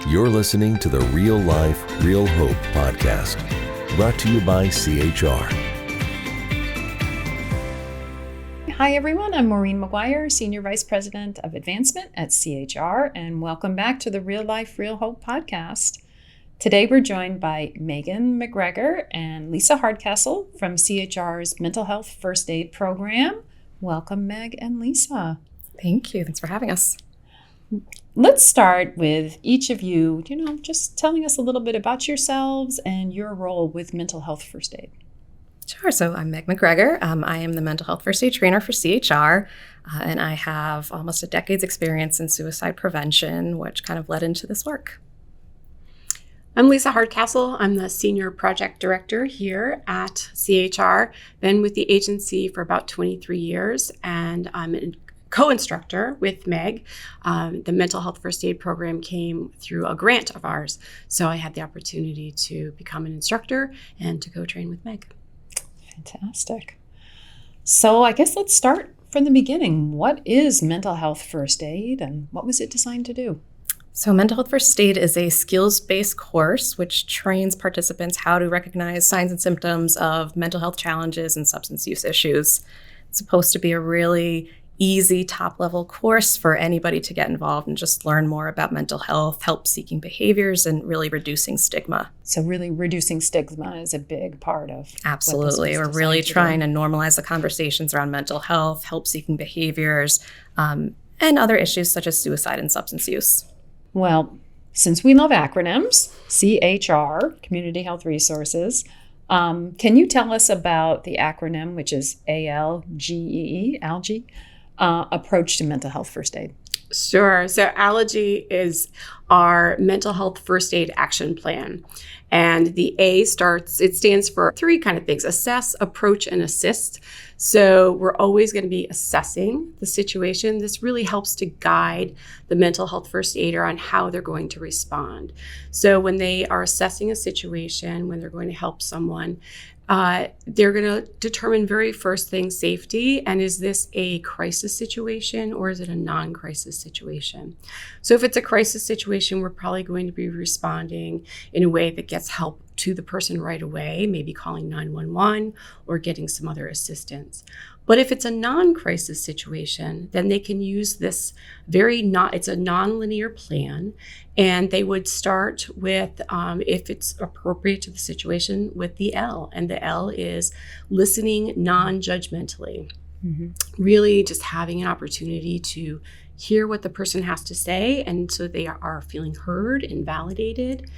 You're listening to the Real Life, Real Hope podcast, brought to you by CHR. Hi, everyone. I'm Maureen McGuire, Senior Vice President of Advancement at CHR, and welcome back to the Real Life, Real Hope podcast. Today, we're joined by Megan McGregor and Lisa Hardcastle from CHR's Mental Health First Aid Program. Welcome, Meg and Lisa. Thank you. Thanks for having us. Let's start with each of you, just telling us a little bit about yourselves and your role with Mental Health First Aid. Sure. So I'm Meg McGregor. I am the Mental Health First Aid Trainer for CHR, and I have almost a decade's experience in suicide prevention, which kind of led into this work. I'm Lisa Hardcastle. I'm the Senior Project Director here at CHR. Been with the agency for about 23 years, and I'm a co-instructor with Meg. The Mental Health First Aid Program came through a grant of ours, so I had the opportunity to become an instructor and to co-train with Meg. Fantastic. So I guess let's start from the beginning. What is Mental Health First Aid and what was it designed to do? So Mental Health First Aid is a skills-based course which trains participants how to recognize signs and symptoms of mental health challenges and substance use issues. It's supposed to be a really easy top-level course for anybody to get involved and just learn more about mental health, help-seeking behaviors, and really reducing stigma. So really reducing stigma is a big part of Absolutely. We're really trying to normalize the conversations around mental health, help-seeking behaviors, and other issues such as suicide and substance use. Well, since we love acronyms, CHR, Community Health Resources, can you tell us about the acronym, which is ALGEE, ALGE, approach to mental health first aid? Sure. So ALGE is our Mental Health First Aid Action Plan. And the A stands for three kind of things: assess, approach, and assist. So we're always going to be assessing the situation. This really helps to guide the mental health first aider on how they're going to respond. So when they are assessing a situation, when they're going to help someone, they're going to determine very first thing safety, and is this a crisis situation or is it a non-crisis situation? So if it's a crisis situation, we're probably going to be responding in a way that gets help to the person right away, maybe calling 911 or getting some other assistance. But if it's a non-crisis situation, then they can use this it's a non-linear plan, and they would start with, if it's appropriate to the situation, with the L. And the L is listening non-judgmentally. Mm-hmm. Really just having an opportunity to hear what the person has to say, and so they are feeling heard and validated.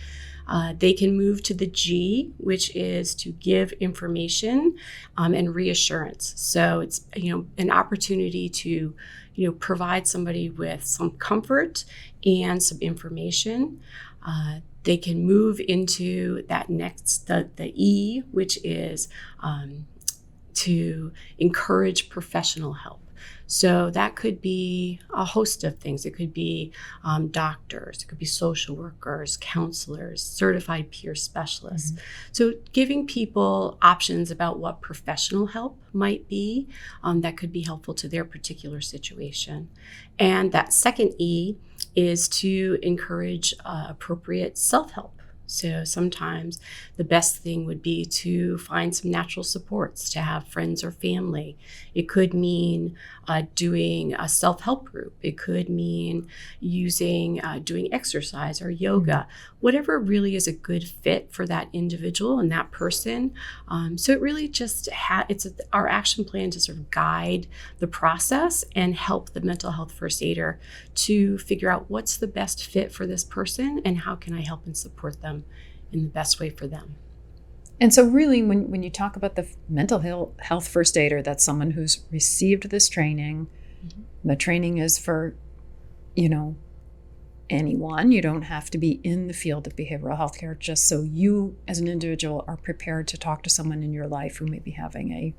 They can move to the G, which is to give information and reassurance. So it's an opportunity to provide somebody with some comfort and some information. They can move into that next, the E, which is to encourage professional help. So that could be a host of things. It could be doctors, it could be social workers, counselors, certified peer specialists. Mm-hmm. So giving people options about what professional help might be that could be helpful to their particular situation. And that second E is to encourage appropriate self-help. So sometimes the best thing would be to find some natural supports, to have friends or family. It could mean doing a self-help group. It could mean doing exercise or yoga, whatever really is a good fit for that individual and that person. So it really just our action plan to sort of guide the process and help the mental health first aider to figure out what's the best fit for this person and how can I help and support them in the best way for them. And so really, when you talk about the mental health first aider, that's someone who's received this training. Mm-hmm. The training is for, anyone. You don't have to be in the field of behavioral health care, just so you as an individual are prepared to talk to someone in your life who may be having a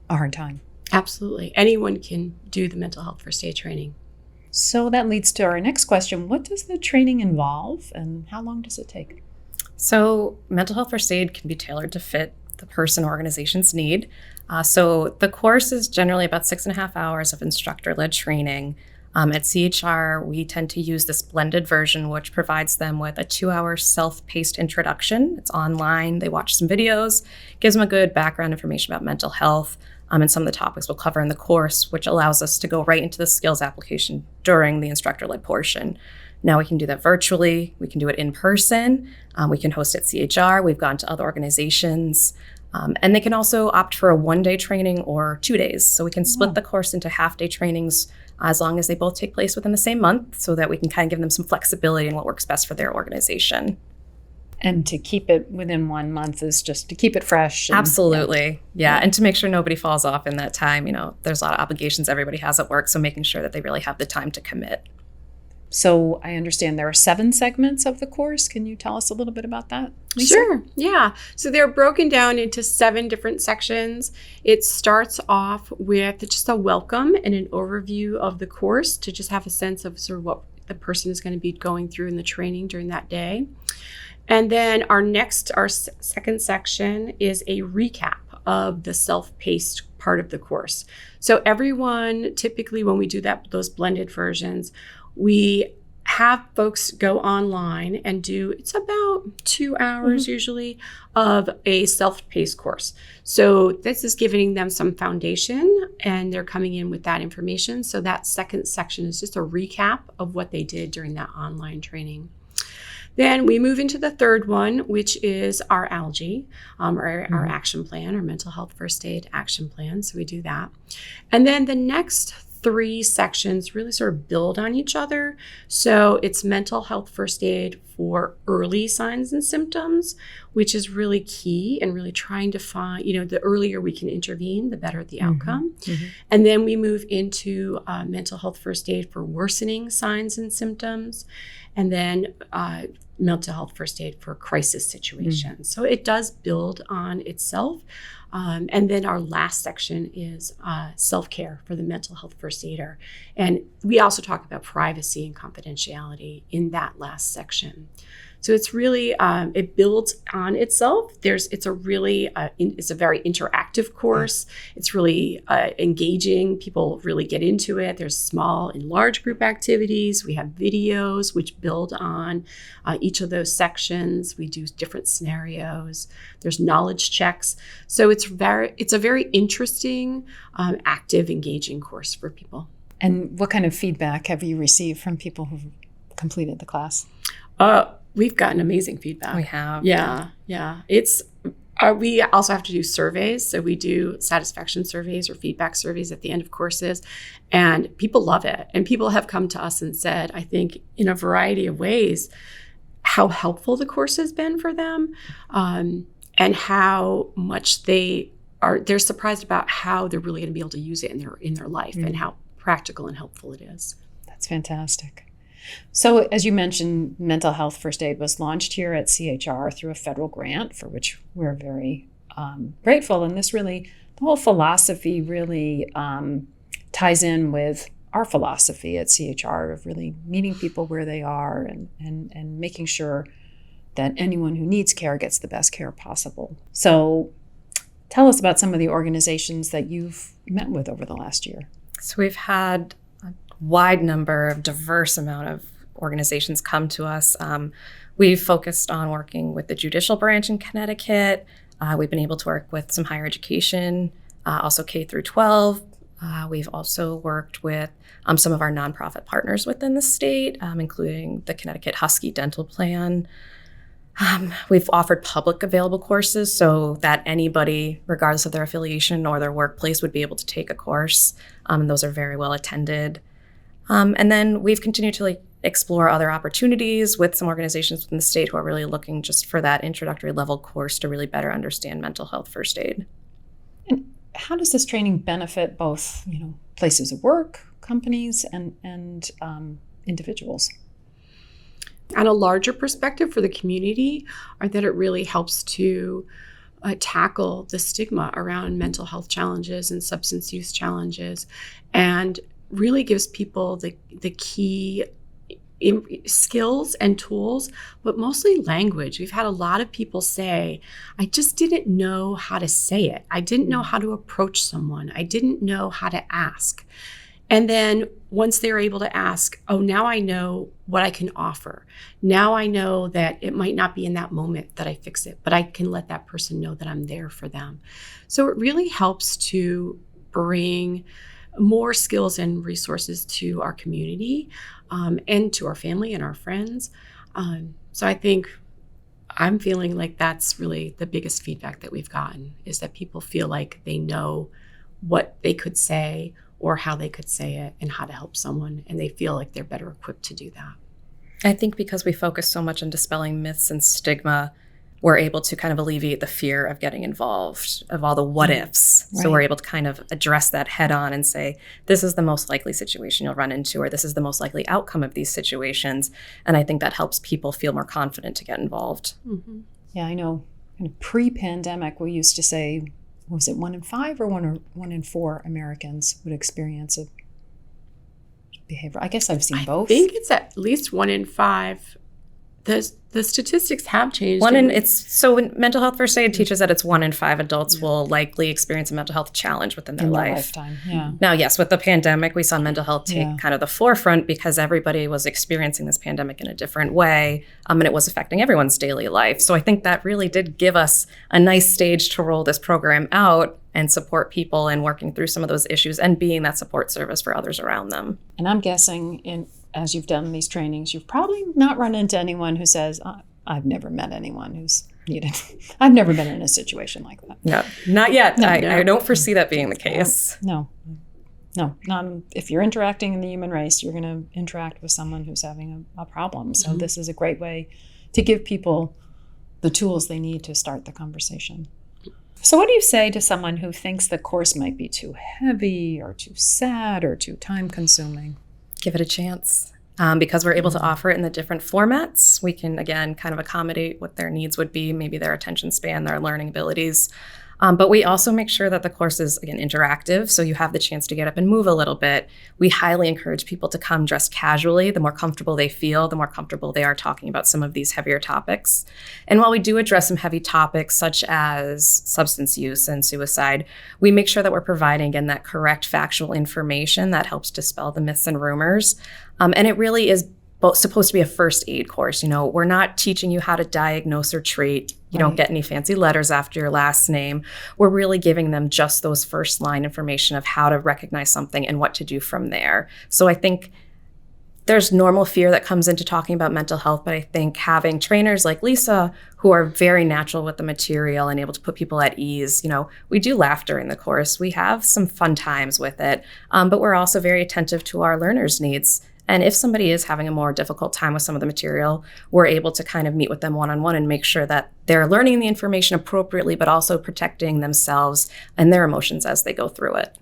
hard time. Absolutely. Anyone can do the mental health first aid training. So that leads to our next question. What does the training involve and how long does it take? So mental health first aid can be tailored to fit the person or organization's need. So the course is generally about 6.5 hours of instructor-led training. At CHR, we tend to use this blended version, which provides them with a 2-hour self-paced introduction. It's online. They watch some videos, gives them a good background information about mental health, and some of the topics we'll cover in the course, which allows us to go right into the skills application during the instructor-led portion. Now we can do that virtually. We can do it in person. We can host at CHR. We've gone to other organizations. And they can also opt for a 1-day training or 2 days. So we can split the course into half-day trainings as long as they both take place within the same month, so that we can kind of give them some flexibility in what works best for their organization. And to keep it within 1 month is just to keep it fresh. Absolutely. Yeah. And to make sure nobody falls off in that time. There's a lot of obligations everybody has at work. So making sure that they really have the time to commit. So I understand there are 7 segments of the course. Can you tell us a little bit about that, Lisa? Sure. Yeah. So they're broken down into 7 different sections. It starts off with just a welcome and an overview of the course to just have a sense of sort of what the person is going to be going through in the training during that day. And then our second section is a recap of the self-paced part of the course. So everyone, typically when we do those blended versions, we have folks go online and it's about 2 hours usually of a self-paced course. So this is giving them some foundation and they're coming in with that information. So that second section is just a recap of what they did during that online training. Then we move into the third one, which is our ALGE, our action plan, our mental health first aid action plan. So we do that. And then the next 3 sections really sort of build on each other. So it's mental health first aid for early signs and symptoms, which is really key and really trying to find, the earlier we can intervene, the better the outcome. And then we move into mental health first aid for worsening signs and symptoms, and then mental health first aid for crisis situations. So it does build on itself. And then our last section is self-care for the mental health first aider. And we also talk about privacy and confidentiality in that last section. So it's really, it builds on itself. It's a very interactive course. It's really engaging. People really get into it. There's small and large group activities. We have videos which build on each of those sections. We do different scenarios. There's knowledge checks. So it's a very interesting, active, engaging course for people. And what kind of feedback have you received from people who've completed the class? We've gotten amazing feedback. We have. Yeah. We also have to do surveys. So we do satisfaction surveys or feedback surveys at the end of courses, and people love it. And people have come to us and said, I think in a variety of ways, how helpful the course has been for them, and how much they're surprised about how they're really going to be able to use it in their life and how practical and helpful it is. That's fantastic. So as you mentioned, mental health first aid was launched here at CHR through a federal grant, for which we're very grateful. And the whole philosophy really ties in with our philosophy at CHR of really meeting people where they are and making sure that anyone who needs care gets the best care possible. So tell us about some of the organizations that you've met with over the last year. So we've had wide number of diverse amount of organizations come to us. We've focused on working with the judicial branch in Connecticut. We've been able to work with some higher education, also K through 12. We've also worked with some of our nonprofit partners within the state, including the Connecticut Husky Dental Plan. We've offered public available courses so that anybody, regardless of their affiliation or their workplace, would be able to take a course. And those are very well attended. And then we've continued to explore other opportunities with some organizations within the state who are really looking just for that introductory level course to really better understand mental health first aid. And how does this training benefit both, places of work, companies, and individuals? On a larger perspective for the community, I think it really helps to tackle the stigma around mental health challenges and substance use challenges, and really gives people the key skills and tools, but mostly language. We've had a lot of people say, I just didn't know how to say it. I didn't know how to approach someone. I didn't know how to ask. And then once they're able to ask, oh, now I know what I can offer. Now I know that it might not be in that moment that I fix it, but I can let that person know that I'm there for them. So it really helps to bring more skills and resources to our community and to our family and our friends. So I think I'm feeling like that's really the biggest feedback that we've gotten, is that people feel like they know what they could say or how they could say it and how to help someone, and they feel like they're better equipped to do that. I think because we focus so much on dispelling myths and stigma, we're able to kind of alleviate the fear of getting involved, of all the what ifs. Right. So we're able to kind of address that head on and say, this is the most likely situation you'll run into, or this is the most likely outcome of these situations. And I think that helps people feel more confident to get involved. Mm-hmm. Yeah, I know kind of pre-pandemic, we used to say, was it 1 in 5 or 1 in 4 Americans would experience a behavior? I guess I've seen both. I think it's at least 1 in 5. The statistics have changed. So mental health first aid teaches that it's 1 in 5 adults will likely experience a mental health challenge within their life. Lifetime. Yeah. Now, yes, with the pandemic, we saw mental health take kind of the forefront because everybody was experiencing this pandemic in a different way, and it was affecting everyone's daily life. So I think that really did give us a nice stage to roll this program out and support people in working through some of those issues and being that support service for others around them. And I'm guessing as you've done these trainings, you've probably not run into anyone who says, I've never met anyone who's needed. I've never been in a situation like that. No, not yet. No, I don't foresee that being the case. No. Not if you're interacting in the human race, you're going to interact with someone who's having a problem. So this is a great way to give people the tools they need to start the conversation. So what do you say to someone who thinks the course might be too heavy or too sad or too time-consuming? Give it a chance. Because we're able to offer it in the different formats, we can, again, kind of accommodate what their needs would be, maybe their attention span, their learning abilities. But we also make sure that the course is, again, interactive, so you have the chance to get up and move a little bit. We highly encourage people to come dressed casually. The more comfortable they feel, the more comfortable they are talking about some of these heavier topics. And while we do address some heavy topics, such as substance use and suicide, we make sure that we're providing, again, that correct factual information that helps dispel the myths and rumors. And it really is supposed to be a first aid course. We're not teaching you how to diagnose or treat. You don't get any fancy letters after your last name. We're really giving them just those first line information of how to recognize something and what to do from there. So I think there's normal fear that comes into talking about mental health, but I think having trainers like Lisa who are very natural with the material and able to put people at ease, we do laugh during the course. We have some fun times with it, but we're also very attentive to our learners' needs. And if somebody is having a more difficult time with some of the material, we're able to kind of meet with them one-on-one and make sure that they're learning the information appropriately, but also protecting themselves and their emotions as they go through it.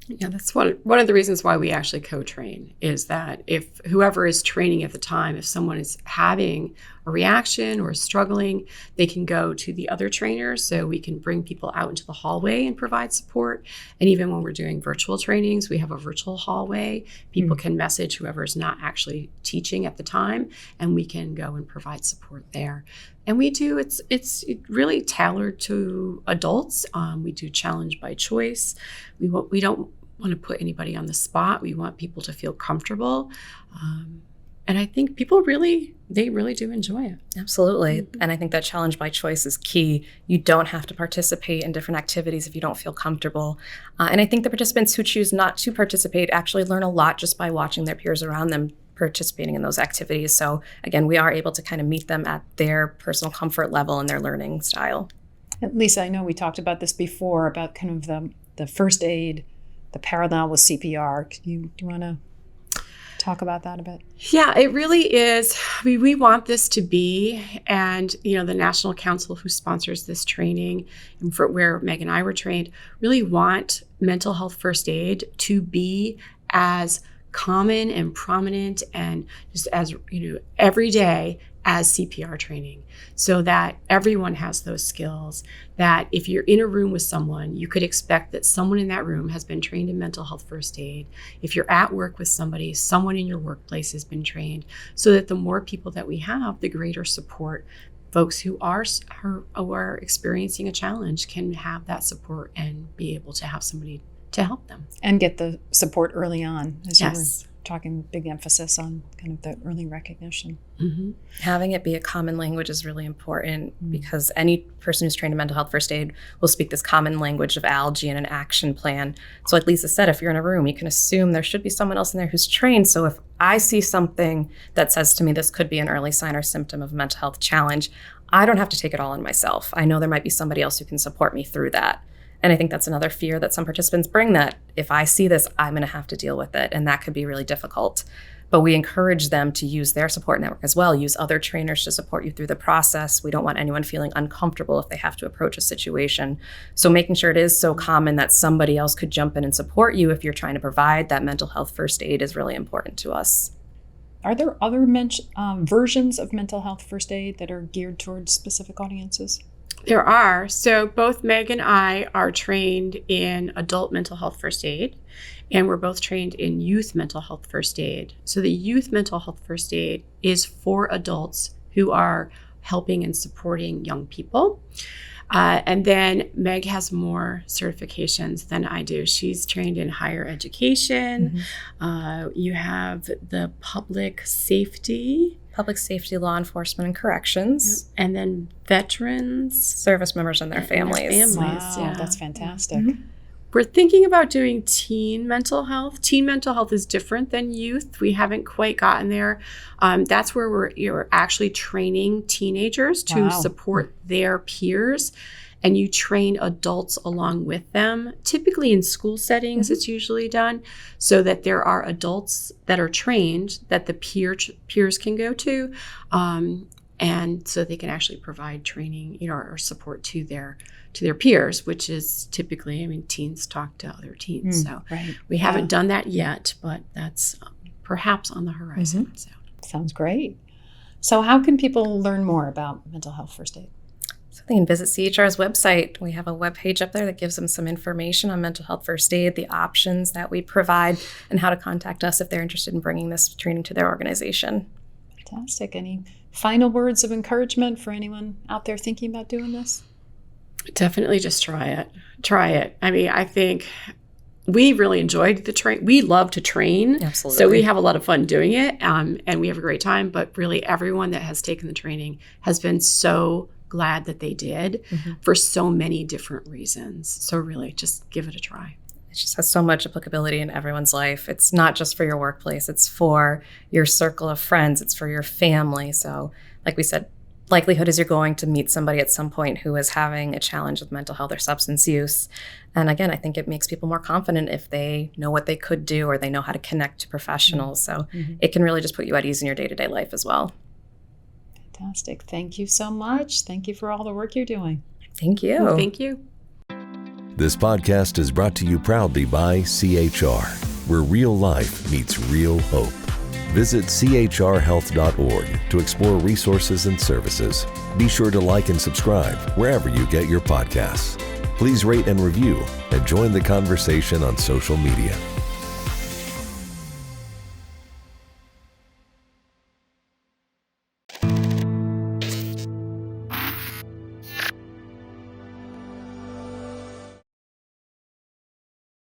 Yeah, that's one of the reasons why we actually co-train, is that if whoever is training at the time, if someone is having a reaction or struggling, they can go to the other trainers, so we can bring people out into the hallway and provide support. And even when we're doing virtual trainings, we have a virtual hallway. People can message whoever is not actually teaching at the time, and we can go and provide support there. And we do, it's really tailored to adults. We do challenge by choice. We don't want to put anybody on the spot. We want people to feel comfortable. And I think people really do enjoy it. Absolutely. Mm-hmm. And I think that challenge by choice is key. You don't have to participate in different activities if you don't feel comfortable. And I think the participants who choose not to participate actually learn a lot just by watching their peers around them participating in those activities. So again, we are able to kind of meet them at their personal comfort level and their learning style. And Lisa, I know we talked about this before, about kind of the first aid, the parallel with CPR. Do you want to talk about that a bit? Yeah, it really is. We want this to be, and the National Council who sponsors this training, and for where Meg and I were trained, really want mental health first aid to be as common and prominent and just as every day as CPR training, so that everyone has those skills, that if you're in a room with someone, you could expect that someone in that room has been trained in mental health first aid. If you're at work with somebody, someone in your workplace has been trained, so that the more people that we have, the greater support folks who are experiencing a challenge can have that support and be able to have somebody to help them. And get the support early on, as you were Yes. talking, big emphasis on kind of the early recognition. Mm-hmm. Having it be a common language is really important because any person who's trained in mental health first aid will speak this common language of ALGE and an action plan. So like Lisa said, if you're in a room, you can assume there should be someone else in there who's trained. So if I see something that says to me this could be an early sign or symptom of a mental health challenge, I don't have to take it all on myself. I know there might be somebody else who can support me through that. And I think that's another fear that some participants bring, that if I see this, I'm going to have to deal with it. And that could be really difficult. But we encourage them to use their support network as well, use other trainers to support you through the process. We don't want anyone feeling uncomfortable if they have to approach a situation. So making sure it is so common that somebody else could jump in and support you if you're trying to provide that mental health first aid is really important to us. Are there other versions of mental health first aid that are geared towards specific audiences? There are. So both Meg and I are trained in adult mental health first aid, and we're both trained in youth mental health first aid. So the youth mental health first aid is for adults who are helping and supporting young people. And then Meg has more certifications than I do. She's trained in higher education. You have the public safety, Law enforcement, and corrections. and then veterans. Service members and their families. Wow, yeah. that's fantastic. We're thinking about doing teen mental health. Teen mental health is different than youth. We haven't quite gotten there. That's where you're actually training teenagers to Wow. support their peers, and you train adults along with them. Typically in school settings, it's usually done so that there are adults that are trained that the peers can go to, and so they can actually provide training, or support to their peers, which is typically, teens talk to other teens. So Right. we haven't done that yet, but that's perhaps on the horizon. So. Sounds great. So how can people learn more about mental health first aid? So they can visit CHR's website. We have a webpage up there that gives them some information on mental health first aid, the options that we provide, and how to contact us if they're interested in bringing this training to their organization. Fantastic. Any final words of encouragement for anyone out there thinking about doing this? Definitely just try it. I think we really enjoyed the train. We love to train. Absolutely. So we have a lot of fun doing it, and we have a great time. But really, everyone that has taken the training has been so glad that they did for so many different reasons. So really, just give it a try. It just has so much applicability in everyone's life. It's not just for your workplace. It's for your circle of friends. It's for your family. So like we said, likelihood is you're going to meet somebody at some point who is having a challenge with mental health or substance use. And again, I think it makes people more confident if they know what they could do or they know how to connect to professionals. So it can really just put you at ease in your day-to-day life as well. Fantastic. Thank you so much. Thank you for all the work you're doing. Thank you. Well, thank you. This podcast is brought to you proudly by CHR, where real life meets real hope. Visit chrhealth.org to explore resources and services. Be sure to like and subscribe wherever you get your podcasts. Please rate and review and join the conversation on social media.